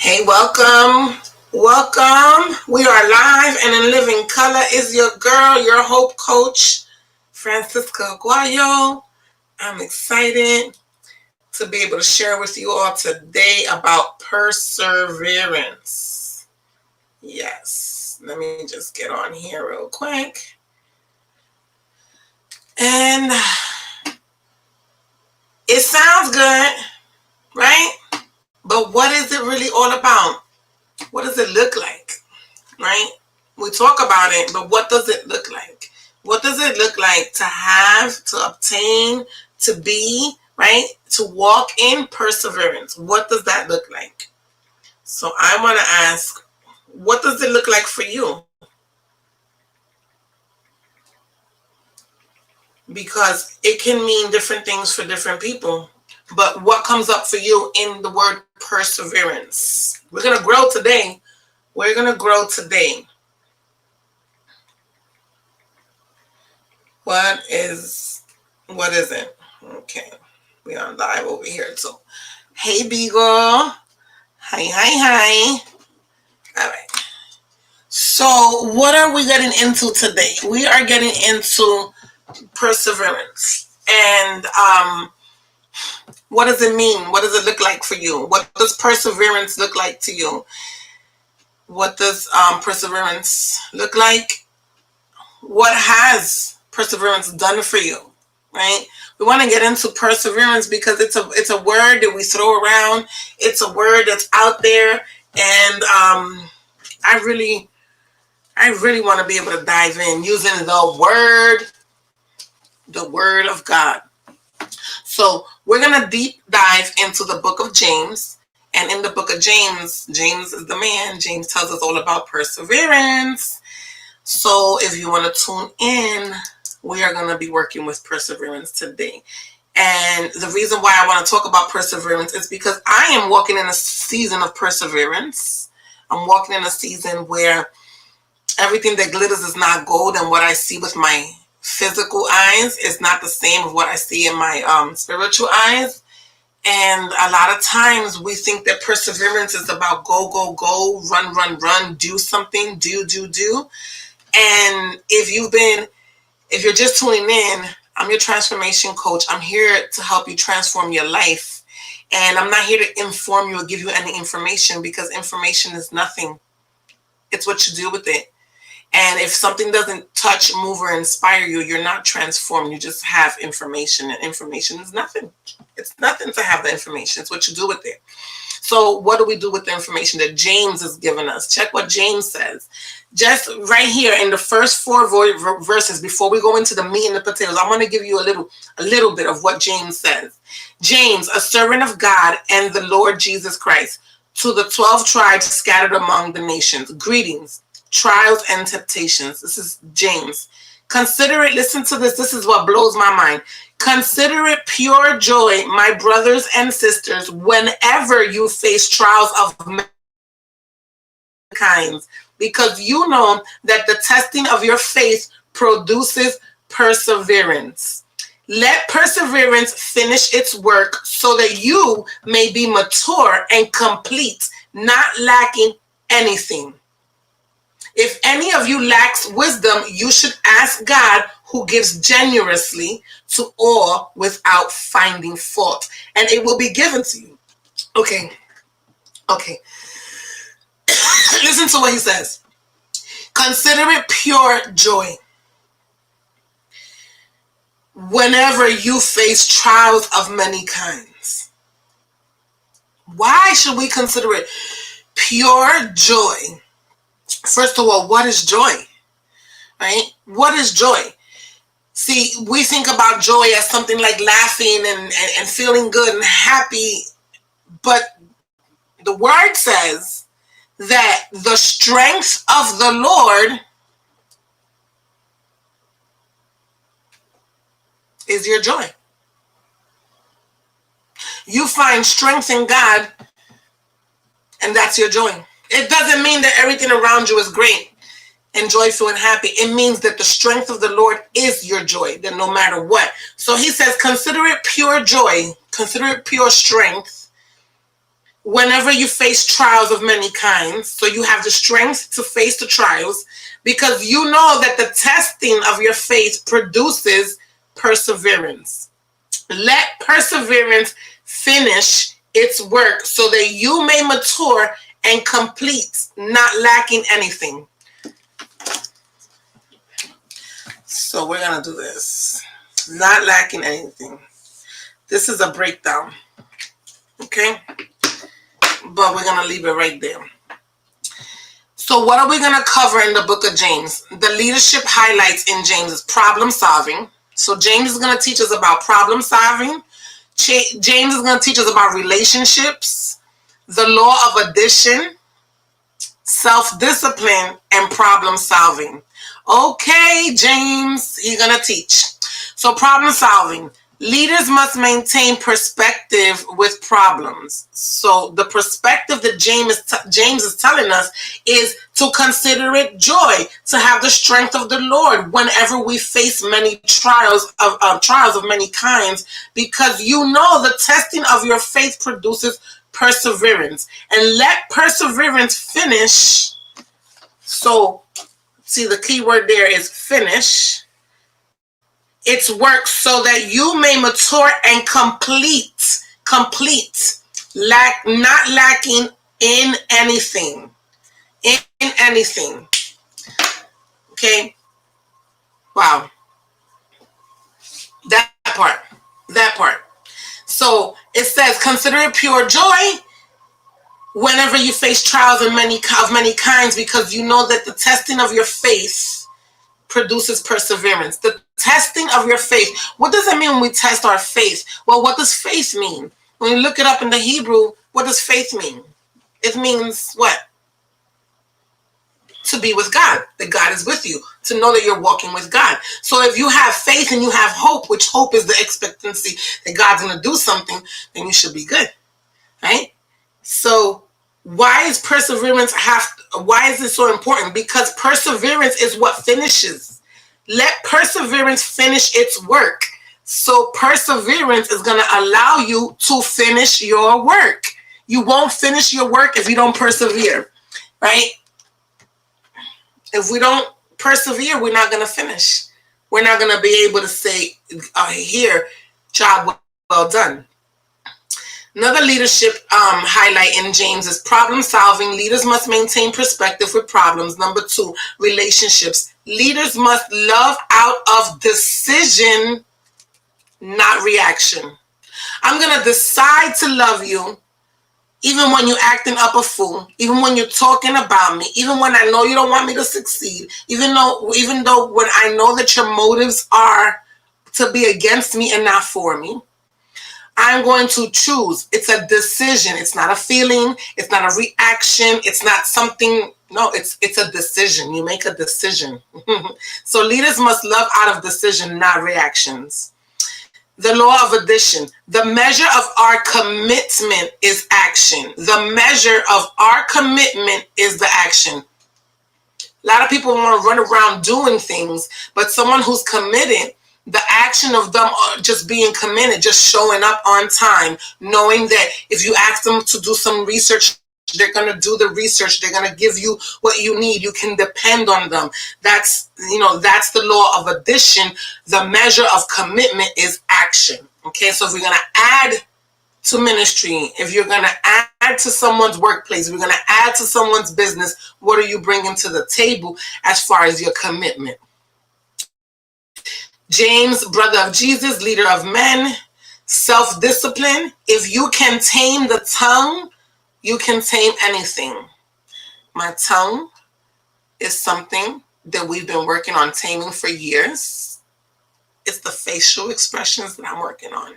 Hey, welcome. Welcome. We are live and in living color. Is your girl, your Hope Coach, Francisca Aguayo. I'm excited to be able to share with you all today about perseverance. Yes. Let me just get on here real quick. And it sounds good, right? But what is it really all about? What does it look like, right? We talk about it, but what does it look like? What does it look like to have, to obtain, to be, right? To walk in perseverance. What does that look like? So I want to ask, what does it look like for you? Because it can mean different things for different people. But what comes up for you in the word perseverance? We're going to grow today. We're going to grow today. What is it? Okay. We are live over here too. Hey, Beagle. Hi. All right. So what are we getting into today? We are getting into perseverance. And what does it mean? What does it look like for you? What does perseverance look like to you? What does perseverance look like? What has perseverance done for you? Right? We want to get into perseverance because it's a word that we throw around. It's a word that's out there, and I really want to be able to dive in using the word of God. So we're gonna deep dive into the book of James, and in the book of James is the man. James tells us all about perseverance. So if you want to tune in, we are going to be working with perseverance today. And the reason why I want to talk about perseverance is because I am walking in a season of perseverance. I'm walking in a season where everything that glitters is not gold, and what I see with my physical eyes is not the same as what I see in my spiritual eyes. And a lot of times we think that perseverance is about go, run, do something, do. And if you're just tuning in, I'm your transformation coach. I'm here to help you transform your life. And I'm not here to inform you or give you any information, because information is nothing. It's what you do with it. And if something doesn't touch, move, or inspire you, you're not transformed. You just have information, and information is nothing. It's nothing to have the information. It's what you do with it. So what do we do with the information that James has given us? Check what James says. Just right here in the first 4 verses, before we go into the meat and the potatoes, I want to give you a little bit of what James says. James, a servant of God and the Lord Jesus Christ, to the 12 tribes scattered among the nations, greetings, trials and temptations. This is James. Consider it, listen to this. This is what blows my mind. Consider it pure joy, my brothers and sisters, whenever you face trials of many kinds, because you know that the testing of your faith produces perseverance. Let perseverance finish its work so that you may be mature and complete, not lacking anything. If any of you lacks wisdom, you should ask God, who gives generously to all without finding fault, and it will be given to you. Okay. Listen to what he says. Consider it pure joy whenever you face trials of many kinds. Why should we consider it pure joy? First of all, what is joy? Right? What is joy? See, we think about joy as something like laughing and feeling good and happy, but the word says that the strength of the Lord is your joy. You find strength in God, and that's your joy. It doesn't mean that everything around you is great and joyful and happy. It means that the strength of the Lord is your joy, that no matter what. So he says, consider it pure joy, consider it pure strength whenever you face trials of many kinds, so you have the strength to face the trials, because you know that the testing of your faith produces perseverance. Let perseverance finish its work so that you may mature and complete, not lacking anything. So we're going to do this. Not lacking anything. This is a breakdown. Okay? But we're going to leave it right there. So what are we going to cover in the book of James? The leadership highlights in James is problem solving. So James is going to teach us about problem solving. James is going to teach us about relationships, the law of addition, self-discipline, and problem solving. Okay, James, he's going to teach. So problem solving. Leaders must maintain perspective with problems. So the perspective that James is telling us is to consider it joy, to have the strength of the Lord whenever we face many trials of many kinds, because you know the testing of your faith produces perseverance. And let perseverance finish. So, see, the key word there is finish its work so that you may mature and complete, not lacking in anything. In anything. Okay? Wow. That part. So it says, consider it pure joy whenever you face trials of many kinds, because you know that the testing of your faith produces perseverance. The testing of your faith. What does it mean when we test our faith? Well, what does faith mean? When you look it up in the Hebrew, what does faith mean? It means what? To be with God, that God is with you, to know that you're walking with God. So if you have faith and you have hope, which hope is the expectancy that God's going to do something, then you should be good, right? So why is perseverance why is it so important? Because perseverance is what finishes. Let perseverance finish its work. So perseverance is going to allow you to finish your work. You won't finish your work if you don't persevere, right? If we don't persevere, we're not going to finish. We're not going to be able to say, here, job well done. Another leadership highlight in James is problem solving. Leaders must maintain perspective with problems. Number 2, relationships. Leaders must love out of decision, not reaction. I'm going to decide to love you even when you're acting up a fool, even when you're talking about me, even when I know you don't want me to succeed, even though when I know that your motives are to be against me and not for me. I'm going to choose. It's a decision. It's not a feeling. It's not a reaction. It's not something. No, it's a decision. You make a decision. So leaders must love out of decision, not reactions. The law of addition. The measure of our commitment is action. The measure of our commitment is the action. A lot of people want to run around doing things, but someone who's committed, the action of them just being committed, just showing up on time, knowing that if you ask them to do some research, they're going to do the research. They're going to give you what you need. You can depend on them. That's the law of addition. The measure of commitment is action. Okay, so if we're going to add to ministry, if you're going to add to someone's workplace, if you're going to add to someone's business, what are you bringing to the table as far as your commitment? James, brother of Jesus, leader of men, self-discipline. If you can tame the tongue, you can tame anything. My tongue is something that we've been working on taming for years. It's the facial expressions that I'm working on.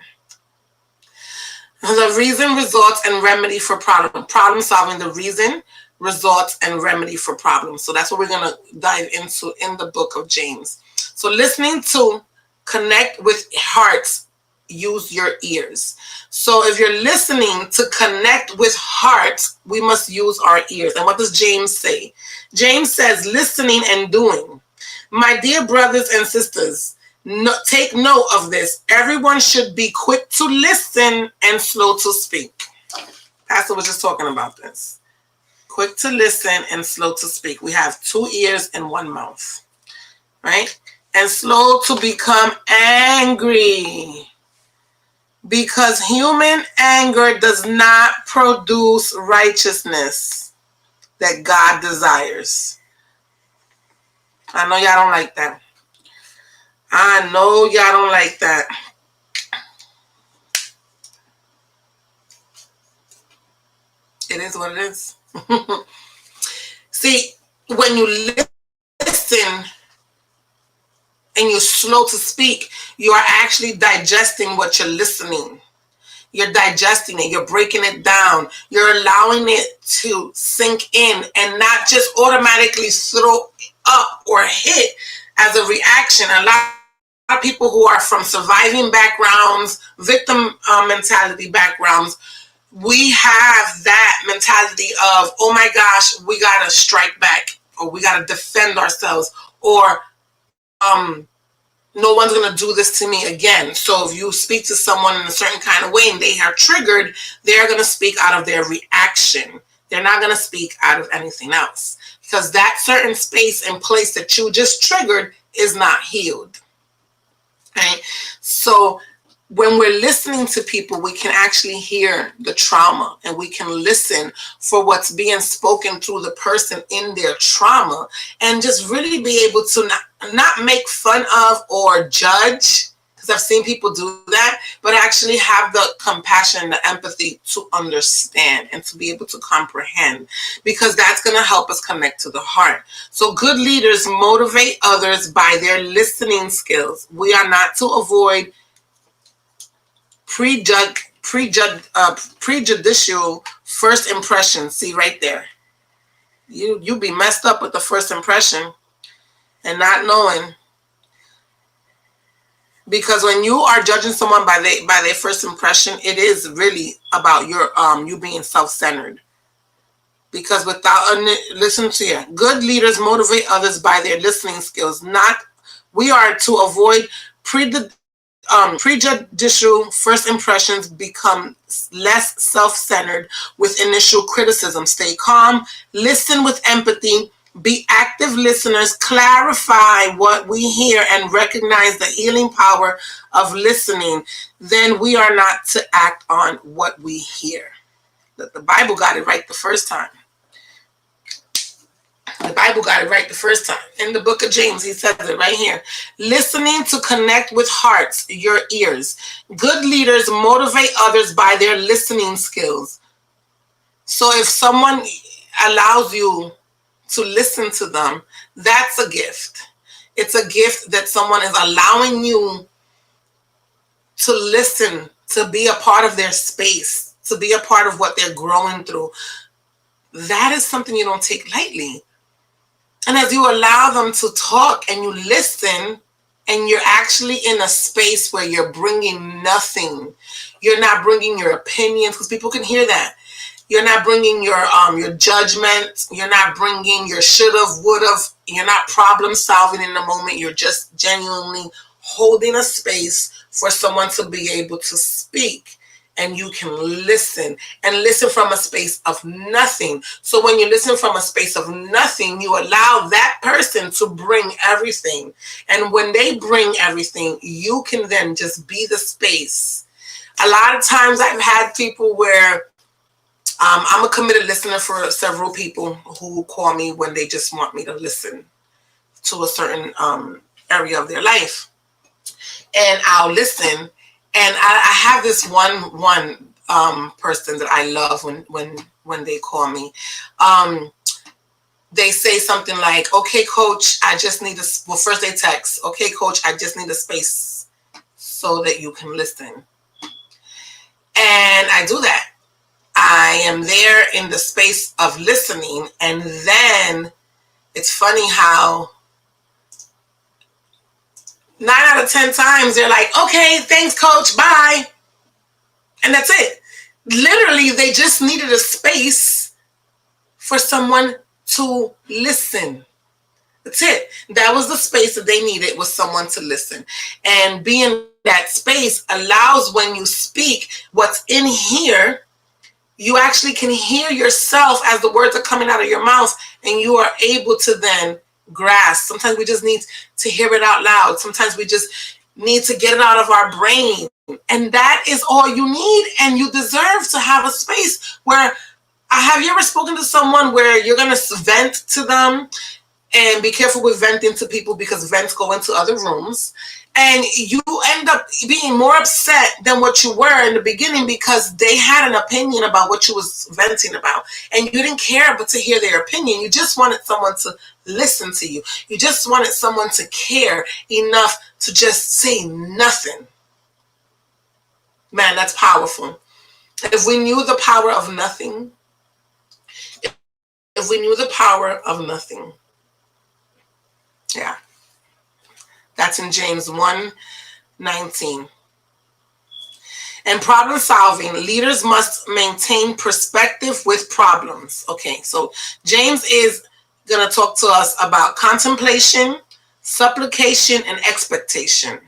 The reason, results, and remedy for problem. Problem solving, the reason, results, and remedy for problems. So that's what we're going to dive into in the book of James. So listening to connect with hearts, use your ears. So if you're listening to connect with hearts, we must use our ears. And what does James say? James says, listening and doing. My dear brothers and sisters, take note of this. Everyone should be quick to listen and slow to speak. Pastor was just talking about this. Quick to listen and slow to speak. We have 2 ears and 1 mouth, right? And slow to become angry, because human anger does not produce righteousness that God desires. I know y'all don't like that. I know y'all don't like that. It is what it is. See, when you listen and you're slow to speak, you are actually digesting what you're listening. You're digesting it. You're breaking it down. You're allowing it to sink in and not just automatically throw up or hit as a reaction. A lot of people who are from surviving backgrounds, victim mentality backgrounds, we have that mentality of, oh my gosh, we got to strike back, or we got to defend ourselves, or no one's going to do this to me again. So if you speak to someone in a certain kind of way and they are triggered, they're going to speak out of their reaction. They're not going to speak out of anything else, because that certain space and place that you just triggered is not healed. Right? So when we're listening to people, we can actually hear the trauma, and we can listen for what's being spoken through the person in their trauma, and just really be able to not make fun of or judge, because I've seen people do that, but actually have the compassion, the empathy to understand and to be able to comprehend, because that's going to help us connect to the heart. So good leaders motivate others by their listening skills. We are not to avoid prejudicial first impression. See right there, you be messed up with the first impression and not knowing, because when you are judging someone by their first impression, it is really about your you being self-centered. Because without listen to you, good leaders motivate others by their listening skills. We are to avoid prejudicial first impressions, become less self-centered with initial criticism. Stay calm, listen with empathy, be active listeners, clarify what we hear, and recognize the healing power of listening. Then we are not to act on what we hear. The Bible got it right the first time. The Bible got it right the first time. In the book of James, he says it right here. Listening to connect with hearts, your ears. Good leaders motivate others by their listening skills. So if someone allows you to listen to them, that's a gift. It's a gift that someone is allowing you to listen, to be a part of their space, to be a part of what they're growing through. That is something you don't take lightly. And as you allow them to talk and you listen, and you're actually in a space where you're bringing nothing. You're not bringing your opinions, because people can hear that. You're not bringing your judgment. You're not bringing your should've, would've. You're not problem solving in the moment. You're just genuinely holding a space for someone to be able to speak. And you can listen, and listen from a space of nothing. So when you listen from a space of nothing, you allow that person to bring everything. And when they bring everything, you can then just be the space. A lot of times I've had people where I'm a committed listener for several people who call me when they just want me to listen to a certain area of their life. And I'll listen. And I have this one person that I love when they call me. They say something like, okay, coach, I just need first they text, okay, coach, I just need a space so that you can listen. And I do that. I am there in the space of listening. And then it's funny how 9 out of 10 times they're like, okay, thanks, coach, bye. And that's it. Literally, they just needed a space for someone to listen. That's it. That was the space that they needed, was someone to listen. And being that space allows, when you speak, what's in here you actually can hear yourself as the words are coming out of your mouth, and you are able to then grasp. Sometimes we just need to hear it out loud. Sometimes we just need to get it out of our brain. And that is all you need. And you deserve to have a space where, have you ever spoken to someone where you're going to vent to them? And be careful with venting to people, because vents go into other rooms. And you end up being more upset than what you were in the beginning, because they had an opinion about what you was venting about. And you didn't care but to hear their opinion. You just wanted someone to listen to you. You just wanted someone to care enough to just say nothing. Man, that's powerful. If we knew the power of nothing, if we knew the power of nothing, yeah. That's in James 1:19. In problem solving, leaders must maintain perspective with problems. Okay, so James is going to talk to us about contemplation, supplication, and expectation.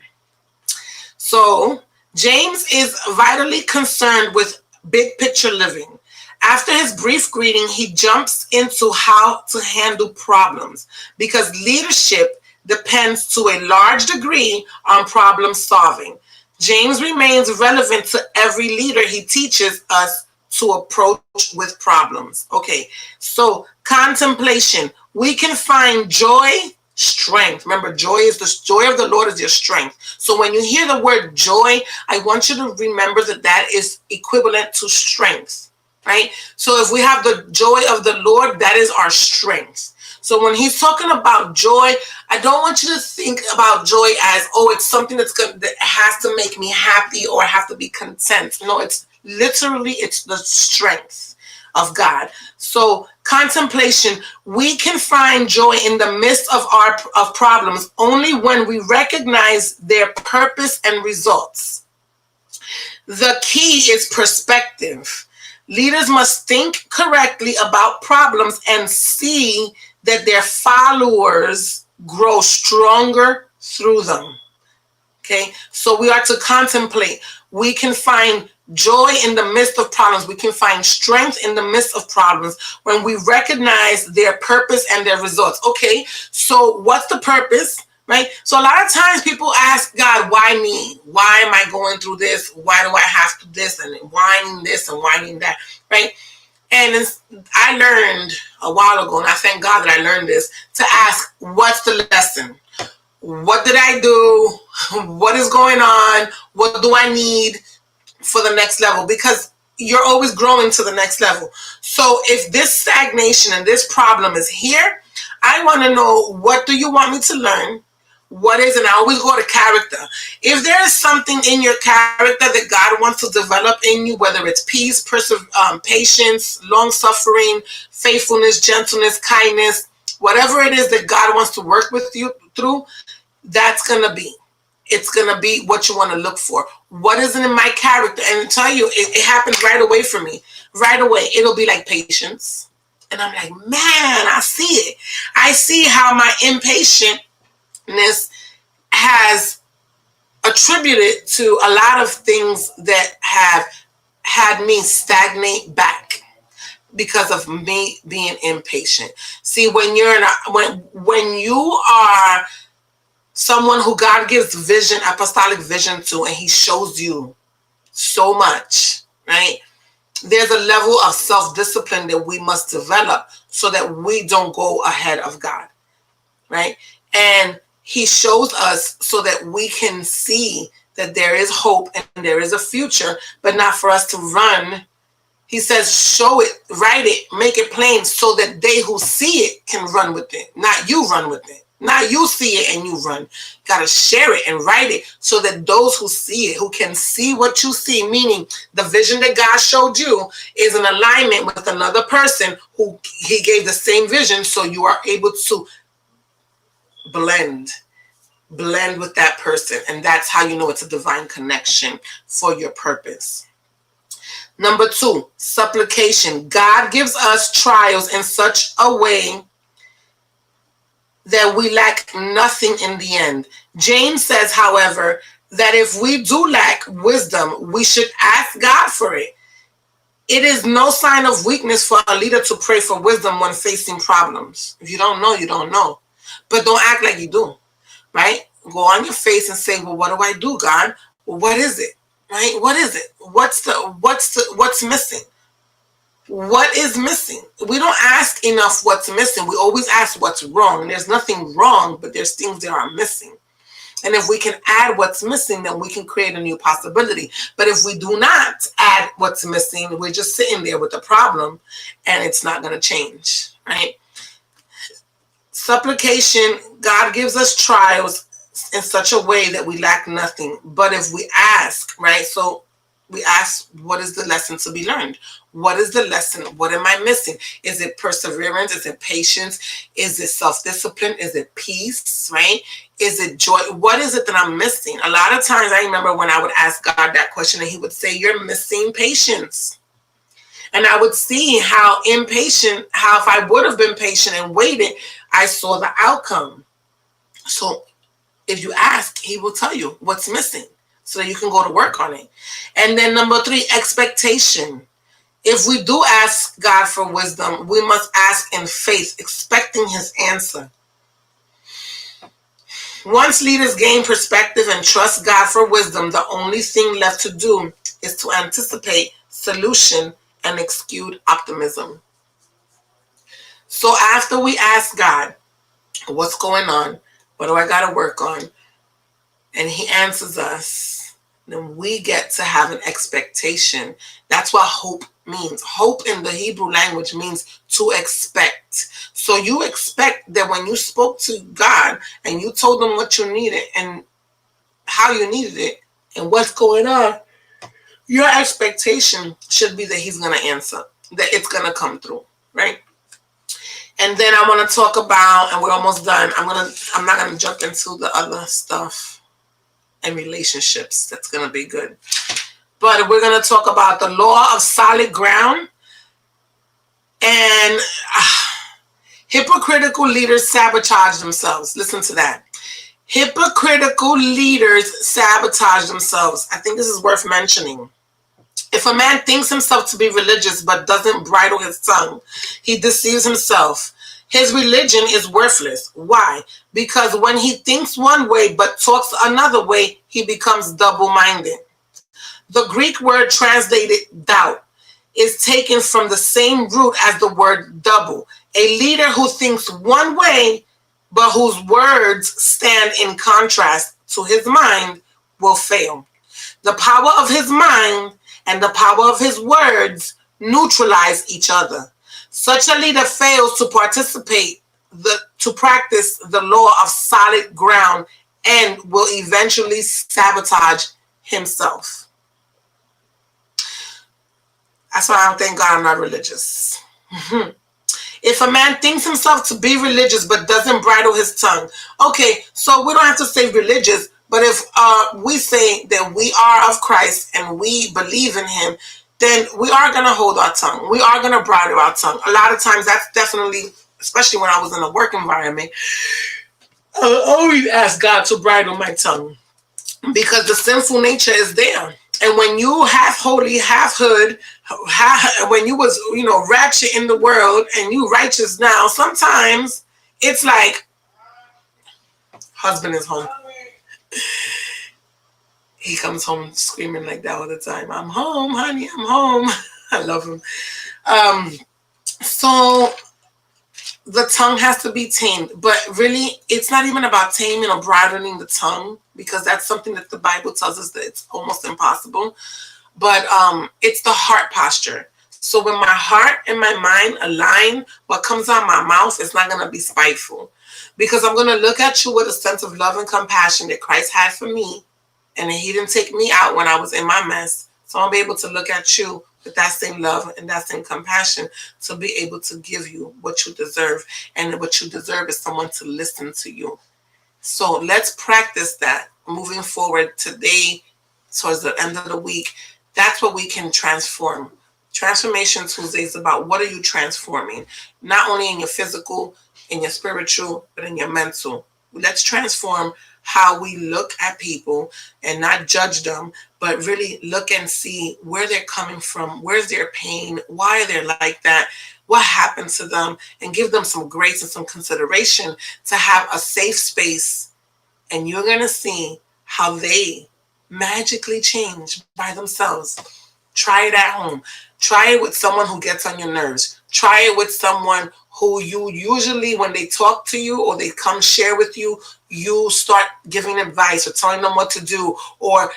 So James is vitally concerned with big picture living. After his brief greeting, he jumps into how to handle problems, because leadership depends to a large degree on problem solving. James remains relevant to every leader he teaches us to approach with problems. Okay, so contemplation. We can find joy, strength. Remember, joy of the Lord is your strength. So when you hear the word joy, I want you to remember that is equivalent to strength. Right? So if we have the joy of the Lord, that is our strength. So when he's talking about joy, I don't want you to think about joy as, oh, it's something that has to make me happy or have to be content. No, it's the strength of God. So contemplation, we can find joy in the midst of problems only when we recognize their purpose and results. The key is perspective. Leaders must think correctly about problems and see that their followers grow stronger through them. Okay, so we are to contemplate. We can find joy in the midst of problems. We can find strength in the midst of problems when we recognize their purpose and their results. Okay, so what's the purpose? Right? So a lot of times people ask God, why me? Why am I going through this? Why do I have to this and whining this and whining that? Right? And I learned a while ago, and I thank God that I learned this, to ask, what's the lesson? What did I do? What is going on? What do I need for the next level? Because you're always growing to the next level. So if this stagnation and this problem is here, I want to know, what do you want me to learn? What is, and I always go to character. If there is something in your character that God wants to develop in you, whether it's peace, patience, long-suffering, faithfulness, gentleness, kindness, whatever it is that God wants to work with you through, it's going to be what you want to look for. What is it in my character? And I tell you, it happens right away for me. Right away, it'll be like patience. And I'm like, man, I see it. I see how my impatience has attributed to a lot of things that have had me stagnate back because of me being impatient. See, when you are someone who God gives vision, apostolic vision to, and he shows you so much, right? There's a level of self-discipline that we must develop so that we don't go ahead of God, right? And he shows us so that we can see that there is hope and there is a future, but not for us to run. He says, show it, write it, make it plain so that they who see it can run with it, not you run with it. Not you see it and you run. You got to share it and write it so that those who see it, who can see what you see, meaning the vision that God showed you is in alignment with another person who he gave the same vision, so you are able to blend with that person. And that's how you know it's a divine connection for your purpose. Number 2, supplication. God gives us trials in such a way that we lack nothing in the end. James says, however, that if we do lack wisdom, we should ask God for it. It is no sign of weakness for a leader to pray for wisdom when facing problems. If you don't know, you don't know. But don't act like you do, right? Go on your face and say, well, what do I do, God? Well, what is it? Right? What is it? What's missing? What is missing? We don't ask enough what's missing. We always ask what's wrong. And there's nothing wrong, but there's things that are missing. And if we can add what's missing, then we can create a new possibility. But if we do not add what's missing, we're just sitting there with the problem and it's not going to change, right? Supplication, God gives us trials in such a way that we lack nothing. But if we ask, right? So we ask, what is the lesson to be learned? What is the lesson? What am I missing? Is it perseverance? Is it patience? Is it self-discipline? Is it peace, right? Is it joy? What is it that I'm missing? A lot of times I remember when I would ask God that question and he would say, you're missing patience. And I would see how impatient, how if I would have been patient and waited, I saw the outcome. So if you ask, he will tell you what's missing so that you can go to work on it. And then number 3, expectation. If we do ask God for wisdom, we must ask in faith, expecting his answer. Once leaders gain perspective and trust God for wisdom, the only thing left to do is to anticipate solution and exude optimism. So after we ask God, what's going on? What do I got to work on? And he answers us, then we get to have an expectation. That's what hope means. Hope in the Hebrew language means to expect. So you expect that when you spoke to God and you told him what you needed and how you needed it and what's going on, your expectation should be that he's going to answer, that it's going to come through, right? And then I want to talk about, and we're almost done, I'm not going to jump into the other stuff and relationships. That's going to be good. But we're going to talk about the law of solid ground and hypocritical leaders sabotage themselves. Listen to that. Hypocritical leaders sabotage themselves. I think this is worth mentioning. If a man thinks himself to be religious but doesn't bridle his tongue, he deceives himself. His religion is worthless. Why? Because when he thinks one way but talks another way, he becomes double-minded. The Greek word translated doubt is taken from the same root as the word double. A leader who thinks one way but whose words stand in contrast to his mind will fail. The power of his mind and the power of his words neutralize each other. Such a leader fails to practice the law of solid ground and will eventually sabotage himself. That's why I don't thank God I'm not religious. If a man thinks himself to be religious but doesn't bridle his tongue. Okay, so we don't have to say religious, but if we say that we are of Christ and we believe in him, then we are going to hold our tongue. We are going to bridle our tongue. A lot of times that's definitely, especially when I was in a work environment, I always ask God to bridle my tongue because the sinful nature is there. And when you half holy, half hood, when you was, ratchet in the world and you righteous now, sometimes it's like, husband is home. He comes home screaming like that all the time. I'm home, honey, I'm home. I love him. So the tongue has to be tamed. But really, it's not even about taming or bridling the tongue, because that's something that the Bible tells us that it's almost impossible. But it's the heart posture. So when my heart and my mind align, what comes out my mouth is not going to be spiteful. Because I'm going to look at you with a sense of love and compassion that Christ had for me. And he didn't take me out when I was in my mess. So I'll be able to look at you with that same love and that same compassion to be able to give you what you deserve. And what you deserve is someone to listen to you. So let's practice that moving forward today towards the end of the week. That's what we can transform. Transformation Tuesday is about what are you transforming? Not only in your physical, in your spiritual, but in your mental. Let's transform how we look at people and not judge them, but really look and see where they're coming from, where's their pain, why they're like that, what happened to them, and give them some grace and some consideration to have a safe space. And you're going to see how they magically change by themselves. Try it at home. Try it with someone who gets on your nerves. Try it with someone who you usually, when they talk to you or they come share with you, you start giving advice or telling them what to do, or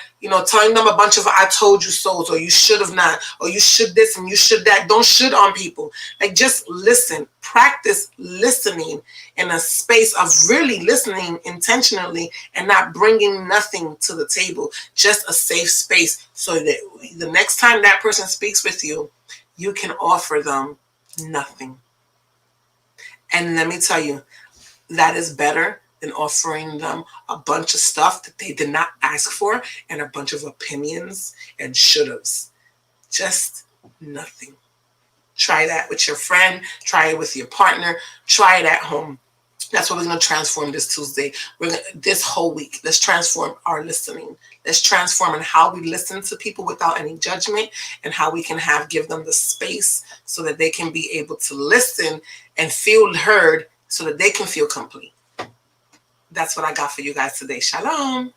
telling them a bunch of "I told you so's," or "you should have not," or "you should this and you should that." Don't should on people. Like, just listen. Practice listening in a space of really listening intentionally and not bringing nothing to the table. Just a safe space so that the next time that person speaks with you, you can offer them nothing. And let me tell you, that is better than offering them a bunch of stuff that they did not ask for and a bunch of opinions and should-haves. Just nothing. Try that with your friend. Try it with your partner. Try it at home. That's what we're going to transform this Tuesday. This whole week, let's transform our listening. Let's transform in how we listen to people without any judgment, and how we can give them the space so that they can be able to listen and feel heard so that they can feel complete. That's what I got for you guys today. Shalom.